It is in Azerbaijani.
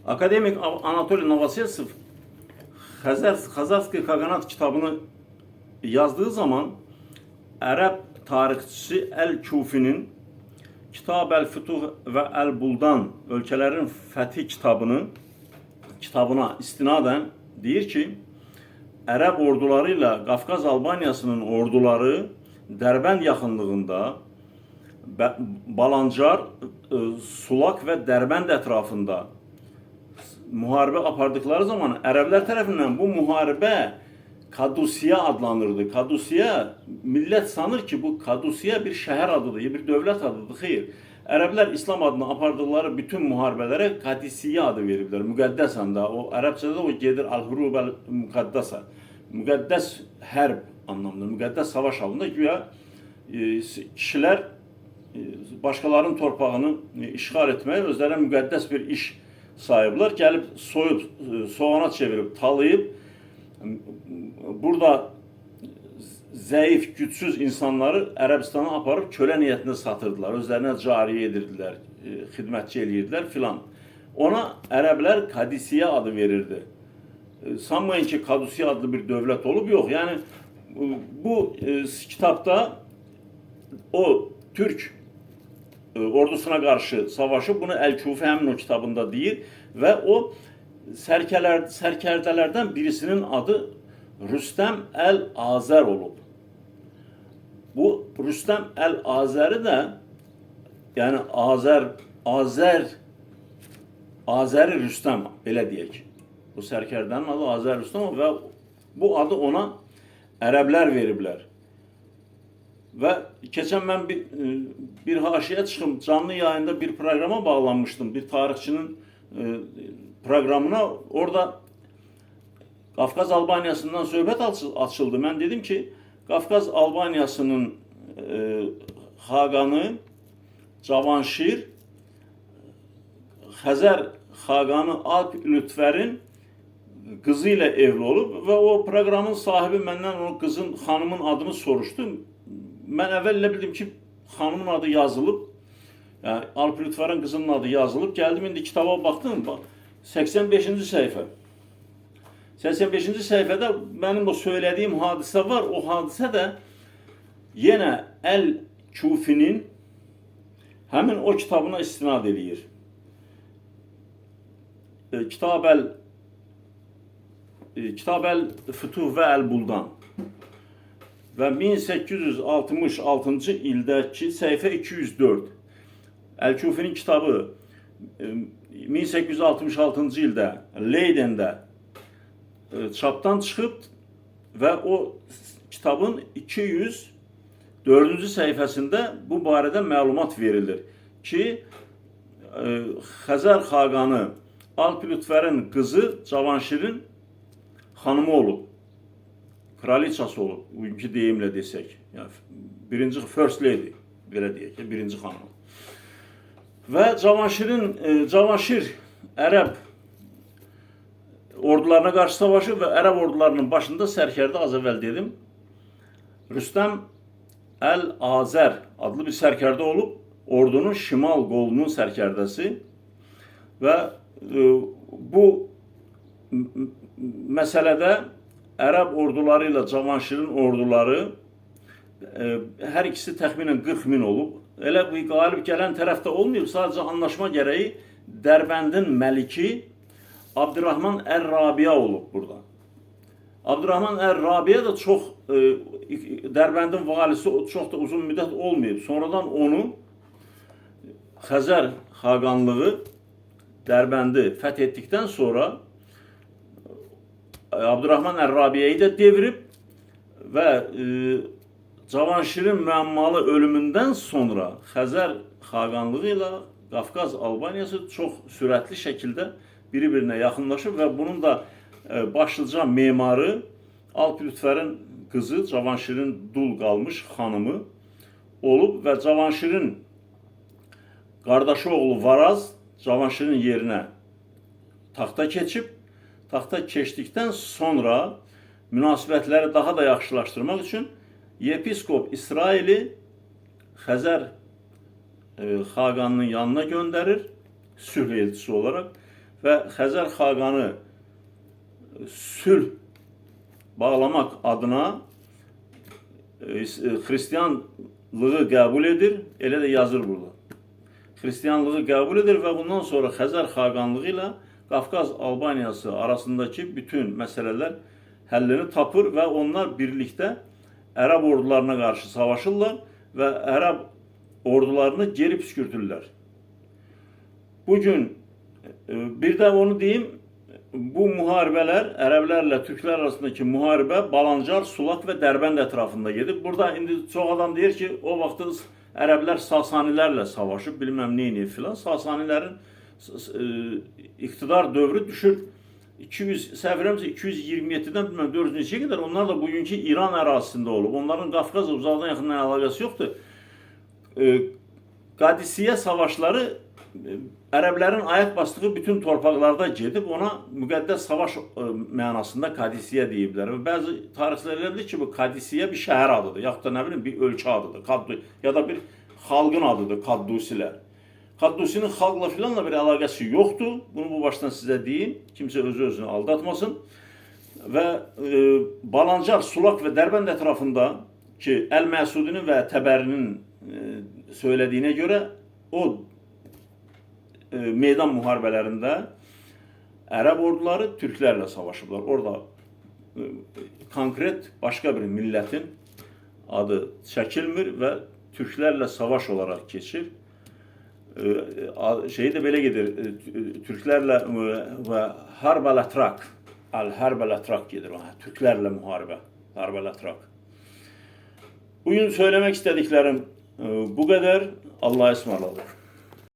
Akademik Anatoliy Novoselsov Xazarskiy Kağanat kitabını yazdığı zaman Ərəb tarixçisi Əl-Kufinin Kitab Əl-Fütuh və Əl-Buldan ölkələrin fəthi kitabına istinadən deyir ki, Ərəb orduları ilə Qafqaz Albaniyasının orduları Dərbənd yaxınlığında Balancar, Sulak və Dərbənd ətrafında müharibə apardıkları zaman ərəblər tərəfindən bu müharibə Kadusiya adlanırdı. Kadusiya, millət sanır ki, bu Kadusiya bir şəhər adıdır, bir dövlət adıdır. Xeyr, ərəblər İslam adına apardıkları bütün müharibələrə Kadisiya adı veriblər. Müqəddəs həm də, o ərəbcədə o gedir Al-Hurub Əl-Müqəddəsə. Müqəddəs hərb anlamında, müqəddəs savaş halında güya kişilər başqalarının torpağını işğal etməyə özlərinə müqəddəs bir iş sayıblar. Gəlib soyub, soğana çevirib, talayıb, burada zəif, gücsüz insanları Ərəbistana aparıb kölə niyyətində satırdılar. Özlərinə cariyə edirdilər, xidmətçi edirdilər filan. Ona ərəblər Kadisiya adı verirdi. Sanmayın ki, Kadusiya adlı bir dövlət olub, yox. Yəni, bu kitabda o Türk ordusuna qarşı savaşı, bunu Əl-Kufi həmin o kitabında deyir və o sərkərdələrdən birisinin adı Rüstəm Əl-Azər olub. Bu Rüstəm Əl-Azəri də, yəni Azəri Rüstəm, belə deyək. Bu sərkərdənin adı Azər Rüstəm və bu adı ona ərəblər veriblər. Və keçən mən bir haşiyə çıxım, canlı yayında bir proqrama bağlanmışdım, bir tarixçinin proqramına. Orada Qafqaz Albaniyasından söhbət açıldı. Mən dedim ki, Qafqaz Albaniyasının xaqanı Cavanşir, Xəzər xaqanı Alp Lütfərin qızı ilə evli olub və o proqramın sahibi məndən o qızın, xanımın adını soruşdu. Mən əvvəl elə bildim ki, xanımın adı yazılıb, yəni Alp Lütfərin qızının adı yazılıb. Gəldim, indi kitaba baxdım, 85-ci səhifə. 85-ci səhifədə mənim o söylədiyim hadisə var. O hadisə də yenə Əl-Kufinin həmin o kitabına istinad edir. Kitab Əl-Fütuh və Əl-Buldan və 1866-cı ildəki səhifə 204. Əl-Kufinin kitabı 1866-cı ildə Leydendə çapdan çıxıb və o kitabın 204-cü səhifəsində bu barədə məlumat verilir ki, Xəzər xaqanı Alp Lütfərin qızı Cavanşirin xanımı olub, kraliçası olub, bugünkü deyimlə desək. Yəni, birinci First Lady, belə deyək, birinci xanım. Və Cavanşir Ərəb ordularına qarşı savaşı və Ərəb ordularının başında sərkərdə, az əvvəl dedim, Rüstəm Əl-Azər adlı bir sərkərdə olub, ordunun şimal qolunun sərkərdəsi və bu məsələdə Ərəb orduları ilə Cavanşirin orduları hər ikisi təxminən 40 min olub. Elə bu qalib gələn tərəfdə olmayıb, sadəcə anlaşma gərəyi Dərbəndin məliki Abdurrahman Ər-Rabiya olub burada. Abdurrahman Ər-Rabiya da çox, Dərbəndin valisi çox da uzun müddət olmayıb. Sonradan onu Xəzər xaqanlığı Dərbəndi fəth etdikdən sonra Abdurrahman Ər-Rabiyayı da devirib və Cavanşirin müəmmalı ölümündən sonra Xəzər xaqanlığı ilə Qafqaz Albaniyası çox sürətli şəkildə bir-birinə yaxınlaşıb və bunun da başlıca memarı Alp Lütfərin qızı, Cavanşirin dul qalmış xanımı olub və Cavanşirin qardaşı oğlu Varaz Cavanşirin yerinə taxta keçib. Taxta keçdikdən sonra münasibətləri daha da yaxşılaşdırmaq üçün yepiskop İsraili Xəzər xaqanının yanına göndərir, sülh elçisi olaraq ve Xəzər xaqanı sülh bağlamak adına Hristiyanlığı qəbul edir, elə də yazır burada. Hristiyanlığı qəbul edir və bundan sonra Xəzər xaqanlığı ilə Qafqaz Albaniyası arasındakı bütün məsələlər həllini tapır və onlar birlikdə Ərəb ordularına qarşı savaşırlar və Ərəb ordularını geri püskürtürlər. Bugün bir də onu deyim, bu müharibələr, ərəblərlə türklər arasındakı müharibə Balancar, Sulak və Dərbənd ətrafında gedib. Burada indi çox adam deyir ki, o vaxtı ərəblər Sasanilərlə savaşıb, bilməm neyini filan. Sasanilərin iqtidar dövrü düşür 227-dən bilməm 400-cəyə qədər. Onlar da bugünkü İran ərazisində olub. Onların Qafqazla uzaqdan yaxından əlaqəsi yoxdur. Qadisiyə savaşları Ərəblərin ayaq bastığı bütün torpaqlarda gedib, ona müqəddəs savaş mənasında Qadisiyə deyiblər. Bəzi tarixçilər bilir ki, bu Qadisiyə bir şəhər adıdır, yaxud da nə bilim bir ölkə adıdır, ya da bir xalqın adıdır, Qaddusilər. Qaddusinin xalqla filanla bir əlaqəsi yoxdur. Bunu bu başdan sizə deyim, kimsə özünü aldatmasın. Və Balancar, Sulak və Dərbənd ətrafında ki, Əl-Məsudinin və Təbərinin söylədiyinə görə o meydan müharibələrində Ərəb orduları türklərlə savaşıblar. Orada konkret başqa bir millətin adı çəkilmir və türklərlə savaş olaraq keçir. Şeyi də belə gedir, türklərlə və Harb-əl-Ətrak, Harb-əl-Ətrak gedir, türklərlə müharibə, Harb-əl-Ətrak. Bugün söyləmək istədiklərim bu qədər. Allah'a ısmarladık.